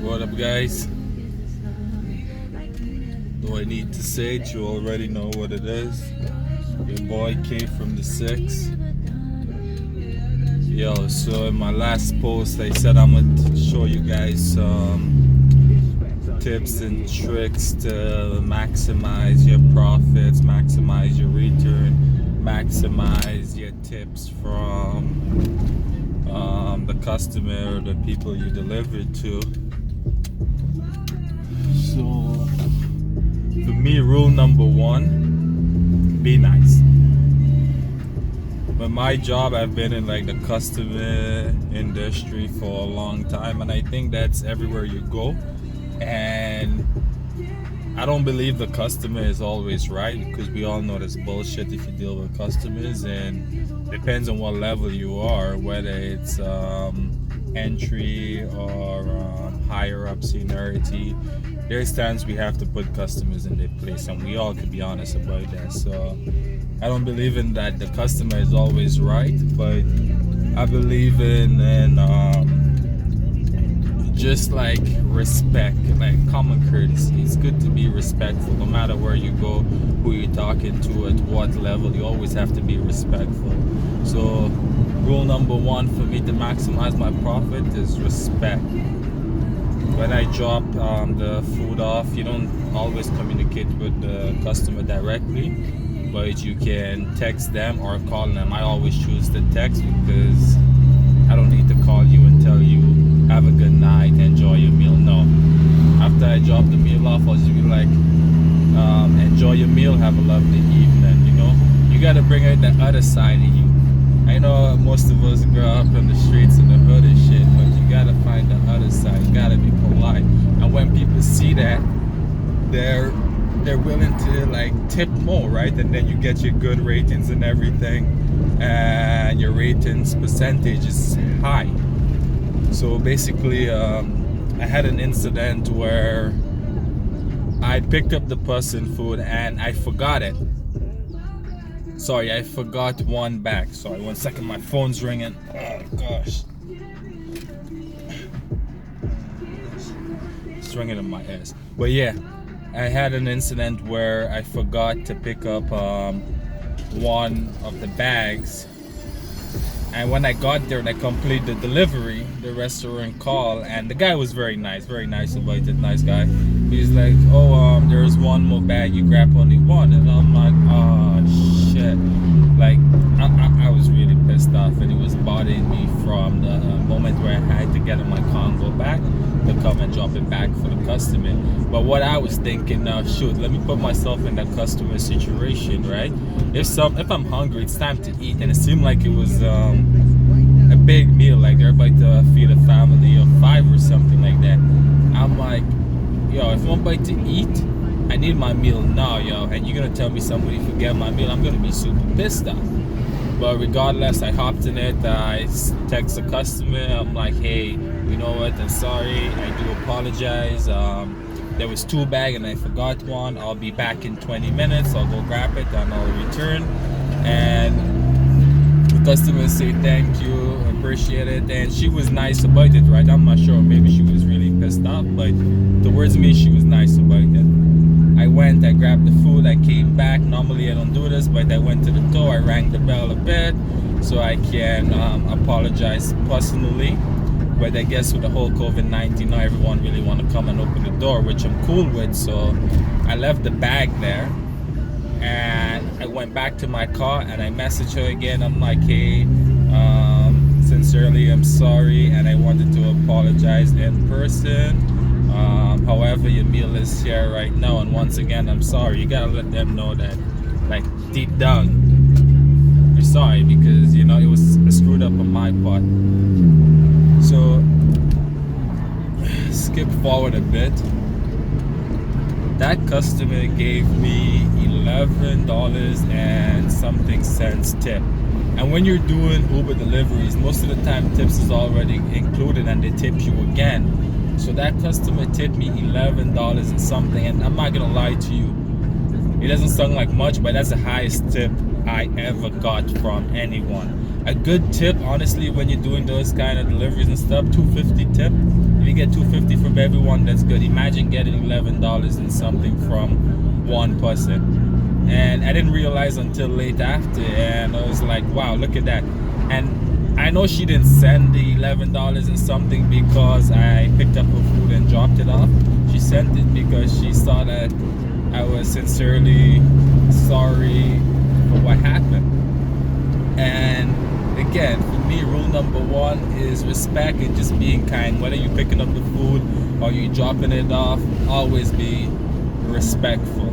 What up, guys? Do I need to say it? You already know what it is. Your boy K from the 6. Yo, so in my last post, I said I'm gonna show you guys some tips and tricks to maximize your profits, maximize your return, maximize your tips from the customer or the people you deliver to. So for me, rule number one, be nice. But my job, I've been in like the customer industry for a long time, and I think that's everywhere you go. And I don't believe the customer is always right, because we all know that's bullshit if you deal with customers, and depends on what level you are, whether it's entry or higher up seniority. There's times we have to put customers in their place, and we all could be honest about that. So I don't believe in that the customer is always right, but I believe in just like respect, like common courtesy. It's good to be respectful no matter where you go, who you're talking to, at what level. You always have to be respectful. So rule number one for me to maximize my profit is respect. When I drop the food off, you don't always communicate with the customer directly, but you can text them or call them. I always choose the text because I don't need to call you and tell you have a good night, enjoy your meal. No, after I drop the meal off, I'll just be like, enjoy your meal, have a lovely evening. You know, you got to bring out the other side of you. I know most of us grow up in the streets in the hood and shit, but you got to find the other side. You got to be polite, and when people see that, they're willing to like tip more, right? And then you get your good ratings and everything, and your ratings percentage is high. So basically, I had an incident where I picked up the person food and I forgot it. Sorry, I forgot one bag. Sorry, 1 second, my phone's ringing. Oh gosh, it's ringing in my ears. But yeah, I had an incident where I forgot to pick up one of the bags, and when I got there and I completed the delivery, the restaurant called, and the guy was very nice about it, nice guy. He's like, oh, there's one more bag, you grab only one. And I'm like, oh shit. Like I was really pissed off, and it was bothering me from the moment where I had to get in my Congo back to come and drop it back for the customer. But what I was thinking now, shoot, let me put myself in that customer situation, right? If I'm hungry, it's time to eat, and it seemed like it was a big meal, like they're about to feed a family of 5 or something like that. I'm like, yo, if I'm about to eat, I need my meal now, yo, and you're gonna tell me somebody forget my meal, I'm gonna be super pissed off. But regardless, I hopped in it, I text the customer, I'm like, hey, you know what, I'm sorry, I do apologize, there was 2 bags and I forgot one, I'll be back in 20 minutes, I'll go grab it and I'll return. And the customer say thank you, appreciate it, and she was nice about it, right? I'm not sure, maybe she was really pissed off, but towards me she was nice about it. I went, I grabbed the food, I came back. Normally I don't do this, but I went to the door, I rang the bell a bit so I can apologize personally. But I guess with the whole COVID-19, now everyone really want to come and open the door, which I'm cool with. So I left the bag there and I went back to my car and I messaged her again. I'm like, hey, sincerely I'm sorry, and I wanted to apologize in person. However, your meal is here right now, and once again, I'm sorry. You gotta let them know that, like, deep down, you're sorry, because, you know, it was screwed up on my part. So, skip forward a bit. That customer gave me $11 and something cents tip. And when you're doing Uber deliveries, most of the time tips is already included and they tip you again. So that customer tipped me $11 and something, and I'm not gonna lie to you, it doesn't sound like much, but that's the highest tip I ever got from anyone. A good tip, honestly, when you're doing those kind of deliveries and stuff, $2.50 tip, If you get 250 from everyone, that's good. Imagine getting $11 and something from one person. And I didn't realize until late after, and I was like, wow, look at that. And I know she didn't send the $11 and something because I picked up her food and dropped it off. She sent it because she saw that I was sincerely sorry for what happened. And again, for me, rule number one is respect and just being kind. Whether you're picking up the food or you're dropping it off, always be respectful.